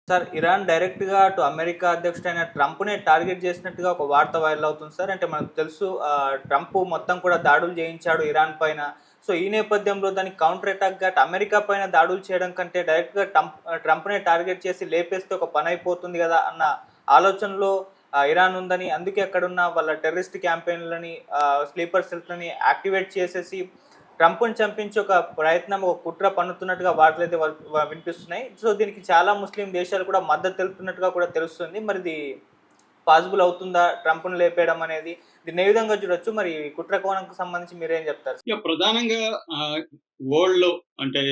Sir, Iran డైరెక్ట్‌గా అటు America అధ్యక్షుడైన ట్రంప్‌నే target చేసినట్టుగా ఒక వార్త వైరల్ అవుతుంది సార్. అంటే మనకు తెలుసు ట్రంప్ మొత్తం కూడా దాడులు చేయించాడు ఇరాన్ పైన. సో, ఈ నేపథ్యంలో దానికి కౌంటర్ అటాక్‌గా అటు అమెరికా పైన దాడులు చేయడం కంటే డైరెక్ట్‌గా ట్రంప్‌నే టార్గెట్ చేసి లేపేస్తే ఒక పనైపోతుంది గదా! అన్న ఆలోచనలో ఇరాన్ ఉందని, అందుకే అక్కడున్న వాళ్ళ టెర్రరిస్ట్ క్యాంపెయిన్‌లని స్లీపర్ సెల్స్‌లని యాక్టివేట్ చేసేసి ట్రంప్‌ని చంపించి ఒక ప్రయత్నం, ఒక కుట్ర పన్నుతున్నట్టుగా వార్తలైతే వినిపిస్తున్నాయి. సో, దీనికి చాలా ముస్లిం దేశాలు కూడా మద్దతు తెలుపుతున్నట్టుగా కూడా తెలుస్తుంది. మరి ఇది పాసిబుల్ అవుతుందా? ట్రంప్‌ని లేపేయడం అనేది? దీన్ని ఏ విధంగా చూడొచ్చు? మరి ఈ కుట్ర కోణంకి సంబంధించి మీరేం చెప్తారు? ప్రధానంగా వరల్డ్‌లో అంటే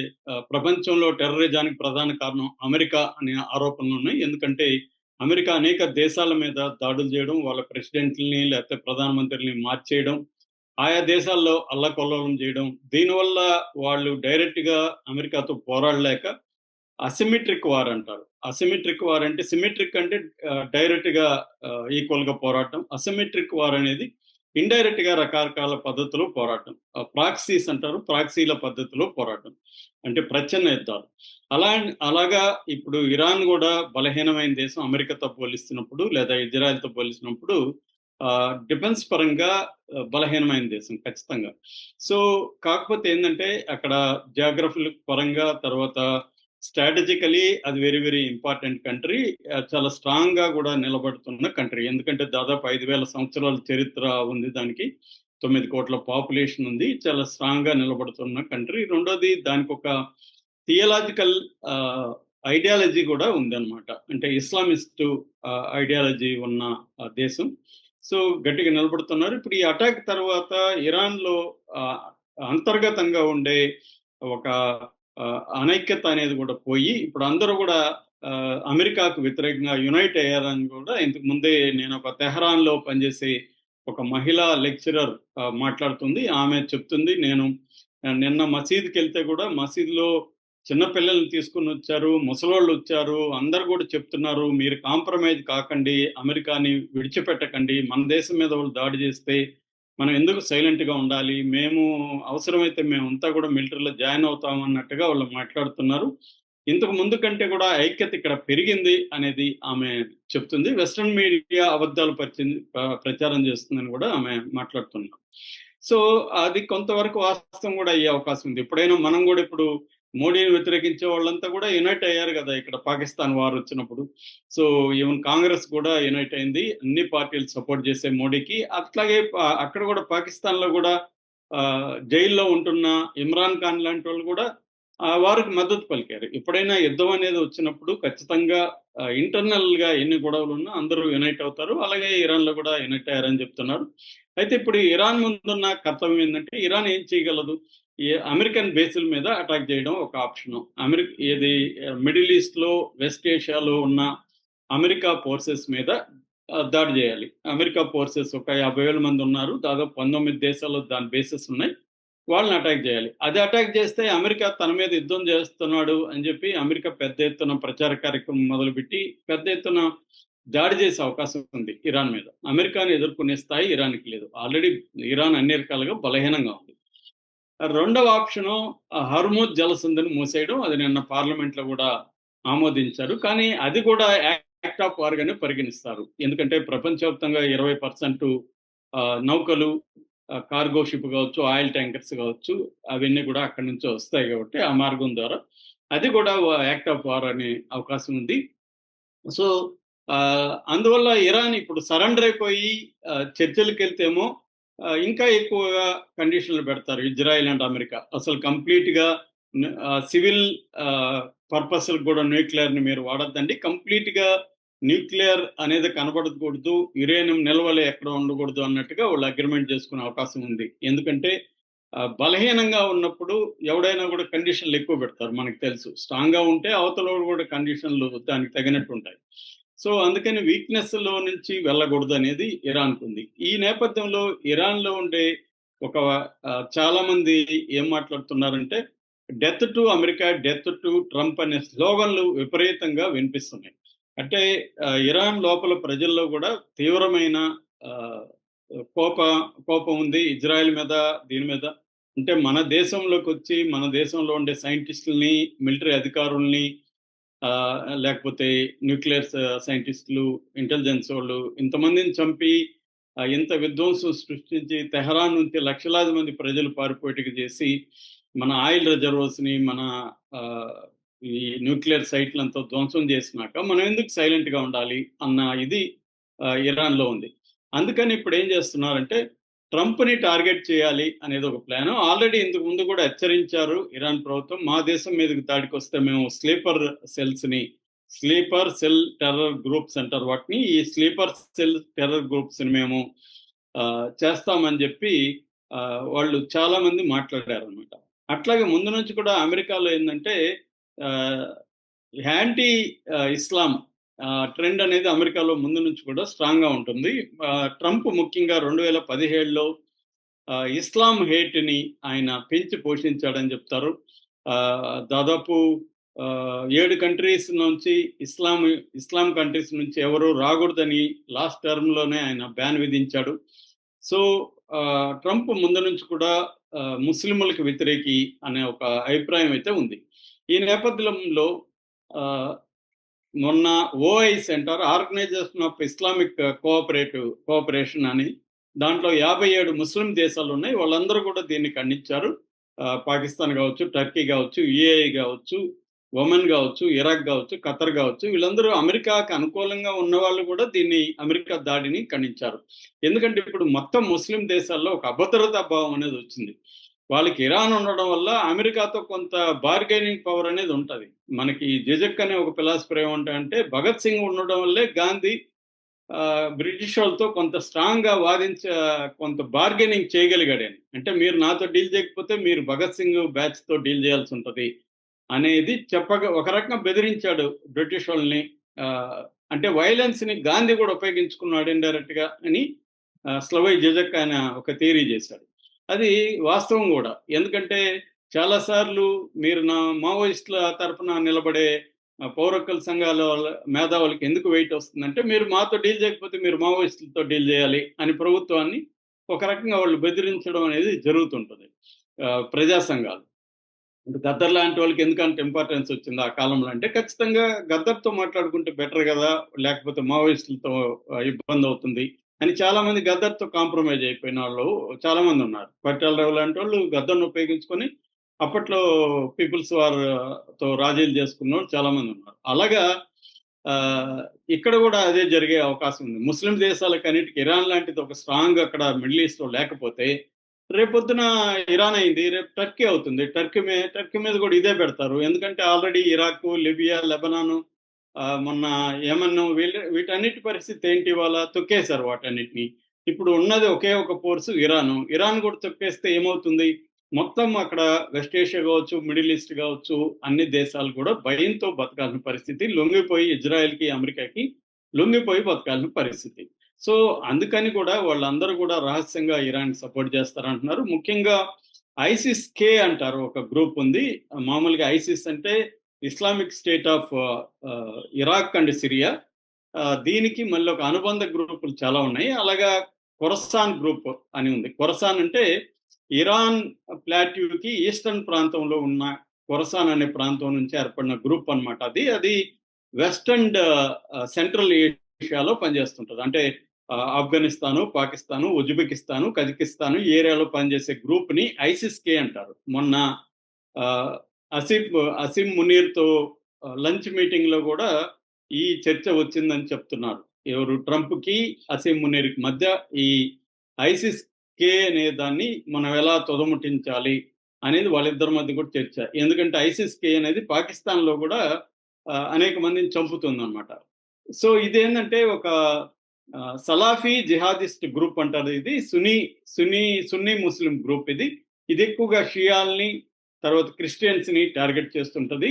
ప్రపంచంలో టెర్రరిజానికి ప్రధాన కారణం అమెరికా అనే ఆరోపణలున్నాయి. ఎందుకంటే అమెరికా అనేక దేశాల మీద దాడులు చేయడం, వాళ్ళ ప్రెసిడెంట్‌లని లేకపోతే ప్రధానమంత్రులని మార్చేయడం, ఆయా దేశాల్లో అల్లకల్లోలం చేయడం. దీనివల్ల వాళ్ళు డైరెక్ట్‌గా అమెరికాతో పోరాడలేక అసిమెట్రిక్ వార్ అంటారు. అసిమెట్రిక్ వార్ అంటే సిమెట్రిక్ అంటే డైరెక్ట్‌గా ఈక్వల్‌గా పోరాటం. అసిమెట్రిక్ వార్ అనేది ఇండైరెక్ట్‌గా రకరకాల పద్ధతిలో పోరాటం. ప్రాక్సీస్ అంటారు. ప్రాక్సీల పద్ధతిలో పోరాటం. అంటే ప్రచ్ఛన్న యుద్ధాలు. అలా అలాగా ఇప్పుడు ఇరాన్ గూడా బలహీనమైన దేశం అమెరికాతో పోలిస్తున్నప్పుడు లేదా ఇజ్రాయెల్‌తో పోలిసినప్పుడు డిఫెన్స్ పరంగా బలహీనమైన దేశం ఖచ్చితంగా. సో, కాకపోతే ఏందంటే అక్కడ జియోగ్రఫిక్ పరంగా తర్వాత స్ట్రాటజికలీ అది వెరీ వెరీ ఇంపార్టెంట్ కంట్రీ. చాలా స్ట్రాంగ్‌గా గూడా నిలబడుతున్న కంట్రీ. ఎందుకంటే దాదాపు 5,000 సంవత్సరాల చరిత్ర ఉంది దానికి. 9,00,00,000 పాపులేషన్ ఉంది. చాలా స్ట్రాంగ్‌గా నిలబడుతున్న కంట్రీ. రెండోది దానికొక థియలాజికల్ ఐడియాలజీ గూడా ఉందన్నమాట. అంటే ఇస్లామిస్టు ఐడియాలజీ ఉన్న దేశం. సో, గట్టిగా నిలబడుతున్నారు. ఇప్పుడు ఈ అటాక్ తర్వాత ఇరాన్‌లో ఆహ్, అంతర్గతంగా ఉండే ఒక అనైక్యత అనేది కూడా పోయి ఇప్పుడు అందరూ కూడా అమెరికాకు వ్యతిరేకంగా యునైట్ అయ్యారని కూడా ఇంతకు ముందే నేను ఒక తెహరాన్‌లో పనిచేసే ఒక మహిళా లెక్చరర్ మాట్లాడుతుంది. ఆమె చెప్తుంది, నేను నిన్న మసీదుకెళ్తే కూడా మసీదులో చిన్న పిల్లల్ని తీసుకొనొచ్చారు, ముసలోళ్ళొచ్చారు. అందరూ గూడా చెప్తున్నారు, "మీరు కాంప్రమైజ్ కాకండి. అమెరికాని విడిచిపెట్టకండి. మన దేశం మీద వాళ్ళు దాడి చేస్తే మనం ఎందుకు సైలెంట్‌గా ఉండాలి? మేము అవసరమైతే మేమంతా కూడా మిలిటరీలో జాయిన్ అవుతాం" అన్నట్టుగా వాళ్ళు మాట్లాడుతున్నారు. ఇంతకు ముందు కంటే కూడా ఐక్యత ఇక్కడ పెరిగింది అనేది ఆమె చెప్తుంది. వెస్టర్న్ మీడియా అబద్ధాలు ప్రచారం చేస్తుందని కూడా ఆమె మాట్లాడుతున్నారు. సో, అది కొంతవరకు వాస్తవం కూడా అయ్యే అవకాశం ఉంది. ఎప్పుడైనా మనం కూడా ఇప్పుడు మోడీని వ్యతిరేకించే వాళ్ళంతా కూడా యునైట్ అయ్యారు గదా! ఇక్కడ పాకిస్తాన్ వార్ వచ్చినప్పుడు. సో, ఈవెన్ కాంగ్రెస్ కూడా యునైట్ అయింది. అన్ని పార్టీలు సపోర్ట్ చేసే మోడీకి. అట్లాగే అక్కడ కూడా పాకిస్తాన్‌లో కూడా జైల్లో ఉంటున్న ఇమ్రాన్ ఖాన్ లాంటోళ్ళు కూడా వారికి మద్దతు పలికారు. ఎప్పుడైనా యుద్ధం అనేది వచ్చినప్పుడు ఖచ్చితంగా ఇంటర్నల్‌గా ఎన్ని గొడవలున్నా అందరూ యునైట్ అవుతారు. అలాగే ఇరాన్‌లో కూడా యునైట్ అయ్యారని చెప్తున్నారు. అయితే ఇప్పుడు ఇరాన్ ముందున్న కర్తవ్యం ఏందంటే, ఇరాన్ ఏం చేయగలదు? ఈ అమెరికన్ బేసుల మీద అటాక్ చేయడం ఒక ఆప్షను. ఏది మిడిల్ ఈస్ట్‌లో, వెస్ట్ ఏషియాలో ఉన్న అమెరికా ఫోర్సెస్ మీద దాడి చేయాలి. అమెరికా ఫోర్సెస్ ఒక 50,000 మంది ఉన్నారు. దాదాపు 19 దేశాల్లో దాని బేసెస్ ఉన్నాయి. వాళ్ళని అటాక్ చేయాలి. అది అటాక్ చేస్తే అమెరికా తన మీద యుద్ధం చేస్తున్నాడు అని చెప్పి అమెరికా పెద్ద ఎత్తున ప్రచార కార్యక్రమం మొదలుపెట్టి పెద్ద ఎత్తున దాడి చేసే అవకాశం ఉంది ఇరాన్ మీద. అమెరికాని ఎదుర్కొనే స్థాయి ఇరాన్‌కి లేదు. ఆల్రెడీ ఇరాన్ అన్ని రకాలుగా బలహీనంగా ఉంది. రెండవ ఆప్షను హర్మూజ్ జలసంధిని మూసేయడం. అది నిన్న పార్లమెంట్‌లో కూడా ఆమోదించారు. కానీ అది కూడా యాక్ట్ ఆఫ్ వార్ గానే పరిగణిస్తారు. ఎందుకంటే ప్రపంచవ్యాప్తంగా 20% నౌకలు కార్గో షిప్ కావచ్చు, ఆయిల్ ట్యాంకర్స్ కావచ్చు, అవన్నీ కూడా అక్కడి నుంచే వస్తాయి కాబట్టి ఆ మార్గం ద్వారా అది కూడా యాక్ట్ ఆఫ్ వార్ అనే అవకాశం ఉంది. సో, అందువల్ల ఇరాన్ ఇప్పుడు సరెండర్ అయిపోయి చర్చలకెళ్తేమో ఇంకా ఎక్కువగా కండిషన్‌లు పెడతారు ఇజ్రాయెల్ అండ్ అమెరికా. అసలు కంప్లీట్‌గా సివిల్ పర్పస్‌లకు కూడా న్యూక్లియర్‌ని మీరు వాడొద్దండి. కంప్లీట్‌గా న్యూక్లియర్ అనేది కనబడకూడదు. యురేనియం నిల్వలు ఎక్కడ ఉండకూడదు అన్నట్టుగా వాళ్ళు అగ్రీమెంట్ చేసుకునే అవకాశం ఉంది. ఎందుకంటే బలహీనంగా ఉన్నప్పుడు ఎవడైనా కూడా కండిషన్‌లు ఎక్కువ పెడతారు మనకు తెలుసు. స్ట్రాంగ్‌గా ఉంటే అవతలోడు కూడా కండిషన్‌లు దానికి తగినట్టు ఉంటాయి. సో, అందుకని వీక్‌నెస్‌లో నుంచి వెళ్ళకూడదనేది ఇరాన్‌కుంది. ఈ నేపథ్యంలో ఇరాన్‌లో ఉండే ఒక చాలామంది ఏం మాట్లాడుతున్నారంటే, death to America, death to Trump అనే స్లోగన్‌లు విపరీతంగా వినిపిస్తున్నాయి. అంటే ఇరాన్ లోపల ప్రజల్లో కూడా తీవ్రమైన ఆహ్, కోప కోపం ఉంది ఇజ్రాయెల్ మీద, దీని మీద. అంటే మన దేశంలోకొచ్చి, మన దేశంలో ఉండే సైంటిస్టులని, మిలిటరీ అధికారుల్ని లేకపోతే న్యూక్లియర్ సైంటిస్టులు, ఇంటెలిజెన్స్ వాళ్ళు ఇంతమందిని చంపి ఇంత విధ్వంసం సృష్టించి తెహరాన్ నుంచి లక్షలాది మంది ప్రజలు పారిపోయేట్టుగా చేసి మన ఆయిల్ రిజర్వర్స్‌ని మన ఆహ్, ఈ న్యూక్లియర్ సైట్‌లంతా ధ్వంసం చేసినాక మనం ఎందుకు సైలెంట్‌గా ఉండాలి అన్న ఇది ఇరాన్‌లో ఉంది. అందుకని ఇప్పుడేం చేస్తున్నారంటే ట్రంప్‌ని టార్గెట్ చేయాలి అనేది ఒక ప్లాను. ఆల్రెడీ ఇంతకు ముందు కూడా హెచ్చరించారు ఇరాన్ ప్రభుత్వం. మా దేశం మీదకి దాడికొస్తే మేము స్లీపర్ సెల్ టెర్రర్ గ్రూప్స్ అంటారు వాటిని. ఈ స్లీపర్ సెల్ టెర్రర్ గ్రూప్స్‌ని మేము చేస్తామని చెప్పి వాళ్ళు చాలా మంది మాట్లాడారనమాట. అట్లాగే ముందు నుంచి కూడా అమెరికాలో ఏందంటే ఆహ్, యాంటీ ఇస్లాం ట్రెండ్ అనేది అమెరికాలో ముందు నుంచి కూడా స్ట్రాంగ్‌గా ఉంటుంది. ట్రంప్ ముఖ్యంగా 2017లో ఇస్లాం హేట్‌ని ఆయన పెంచి పోషించాడని చెప్తారు. దాదాపు 7 కంట్రీస్ నుంచి ఇస్లాం కంట్రీస్ నుంచి ఎవరు రాకూడదని లాస్ట్ టర్మ్‌లోనే ఆయన బ్యాన్ విధించాడు. సో, ట్రంప్ ముందు నుంచి కూడా ముస్లిములకు వ్యతిరేకి అనే ఒక అభిప్రాయం అయితే ఉంది. ఈ నేపథ్యంలో ఆహ్, మొన్న ఓఐసీ అంటారు, ఆర్గనైజేషన్ ఆఫ్ ఇస్లామిక్ కోఆపరేషన్ అని. దాంట్లో 57 ముస్లిం దేశాలున్నాయి. వాళ్ళందరూ కూడా దీన్ని ఖండించారు. పాకిస్తాన్ గావచ్చు, టర్కీ గావచ్చు, యూఏఈ గావచ్చు, ఒమన్ గావచ్చు, ఇరాక్ గావచ్చు, ఖతర్ గావచ్చు, వీళ్ళందరూ అమెరికాకి అనుకూలంగా ఉన్నవాళ్ళు కూడా అమెరికా దాడిని ఖండించారు. ఎందుకంటే ఇప్పుడు మొత్తం ముస్లిం దేశాల్లో ఒక అభద్రతా భావం అనేది వచ్చింది. వాళ్ళకి ఇరాన్ ఉండడం వల్ల అమెరికాతో కొంత బార్గెనింగ్ పవర్ అనేది ఉంటది. మనకి జిజక్ అనే ఒక ఫిలాసఫర్ ఏమంటాడంటే, భగత్ సింగ్ ఉండడం వల్లే గాంధీ బ్రిటిష్ వాళ్ళతో కొంత స్ట్రాంగ్‌గా కొంత బార్గెనింగ్ చేయగలిగాడని. అంటే మీరు నాతో డీల్ చేయకపోతే మీరు భగత్ సింగ్ బ్యాచ్‌తో డీల్ చేయాల్సి ఉంటది అనేది ఒక రకంగా బెదిరించాడు బ్రిటిష్ వాళ్ళని. ఆహ్, అంటే వయలెన్స్‌ని గాంధీ కూడా ఉపయోగించుకున్నాడు ఇండైరెక్ట్‌గా అని స్లవోయ్ జిజక్ ఆయన ఒక థియరీ చేశాడు. అది వాస్తవం గూడా. ఎందుకంటే చాలా సార్లు మీరు మావోయిస్టుల తరపున నిలబడే పౌర హక్కుల సంఘాల మేధావులకి ఎందుకు వెయిట్ వస్తుందంటే, మీరు మాతో డీల్ చేయకపోతే మీరు మావోయిస్టులతో డీల్ చేయాలి అని ప్రభుత్వాన్ని ఒక రకంగా వాళ్ళు బెదిరించడం అనేది జరుగుతుంటది. ప్రజా సంఘాలు. అంటే గద్దర్ లాంటి వాళ్ళకి ఎందుకంత ఇంపార్టెన్స్ వచ్చింది ఆ కాలంలో అంటే, ఖచ్చితంగా గద్దర్‌తో మాట్లాడుకుంటే బెటర్ గదా! లేకపోతే మావోయిస్టులతో ఇబ్బందవుతుంది అని చాలామంది గద్దర్‌తో కాంప్రమైజ్ అయిపోయినోళ్ళు చాలామందున్నారు. పరిటాల రవి లాంటోళ్ళు గద్దర్‌ని ఉపయోగించుకొని అప్పట్లో పీపుల్స్ వార్‌తో రాజీలు చేసుకున్నోళ్ళు చాలామందున్నారు. అలాగా ఆహ్, ఇక్కడ గూడా అదే జరిగే అవకాశం ఉంది. ముస్లిం దేశాలకన్నిటికి ఇరాన్ లాంటిది ఒక స్ట్రాంగ్ అక్కడ మిడిల్ ఈస్ట్‌లో లేకపోతే రేపొద్దున ఇరాన్ అయింది. రేపు టర్కీ అవుతుంది. టర్కీ మీద కూడా ఇదే పెడతారు. ఎందుకంటే ఆల్రెడీ ఇరాకు, లిబియా, లెబనాను, మొన్న యెమెన్ వీటన్నిటి పరిస్థితి ఏంటి ఇవాళ? తొక్కేసారు వాటన్నిటిని. ఇప్పుడు ఉన్నది ఒకే ఒక ఫోర్స్ ఇరాను. ఇరాన్ కూడా తొక్కేస్తే ఏమవుతుంది? మొత్తం అక్కడ వెస్ట్ ఏషియా కావచ్చు, మిడిల్ ఈస్ట్ కావచ్చు, అన్ని దేశాలు కూడా భయంతో బతకాల్సిన పరిస్థితి. లొంగిపోయి ఇజ్రాయెల్‌కి, అమెరికాకి లొంగిపోయి బతకాల్సిన పరిస్థితి. సో, అందుకని కూడా వాళ్ళందరూ కూడా రహస్యంగా ఇరాన్‌కి సపోర్ట్ చేస్తారంటున్నారు. ముఖ్యంగా ఐసిస్-కే అంటారు, ఒక గ్రూప్ ఉంది. మామూలుగా ఐసిస్ అంటే Islamic state of Iraq and Syria. దీనికి మళ్ళీ ఒక అనుబంధ గ్రూపులు చాలా ఉన్నాయి. అలాగా ఖొరసాన్ గ్రూప్ అని ఉంది. ఖొరసాన్ అంటే ఇరాన్ ప్లాట్యూకి ఈస్టర్న్ ప్రాంతంలో ఉన్న ఖొరసాన్ అనే ప్రాంతం నుంచి ఏర్పడిన గ్రూప్ అన్నమాట అది. అది వెస్ట్ అండ్ సెంట్రల్ ఏషియాలో పనిచేస్తుంటది. అంటే ఆఫ్ఘనిస్తాను, పాకిస్తాను, ఉజ్బెకిస్తాను, కజకిస్తాను ఈ ఏరియాలో పనిచేసే గ్రూప్‌ని ఐసిస్-కే అంటారు. మొన్న ఆహ్, అసీం మునీర్‌తో లంచ్ మీటింగ్‌లో కూడా ఈ చర్చ వచ్చిందని చెప్తున్నారు. ఎవరు? ట్రంప్‌కి, అసీం మునీర్‌కి మధ్య ఈ ఐసిస్-కే అనే దాన్ని మనం ఎలా తుదముట్టించాలి అనేది వాళ్ళిద్దరి మధ్య కూడా చర్చ. ఎందుకంటే ఐసిస్-కే అనేది పాకిస్తాన్‌లో కూడా అనేక మందిని చంపుతుందన్నమాట. సో, ఇదేందంటే ఒక సలాఫీ జిహాదిస్ట్ గ్రూప్ అంటారు ఇది. సున్నీ ముస్లిం గ్రూప్ ఇది. ఇది ఎక్కువగా షియాల్ని, తర్వాత క్రిస్టియన్స్‌ని టార్గెట్ చేస్తుంటది.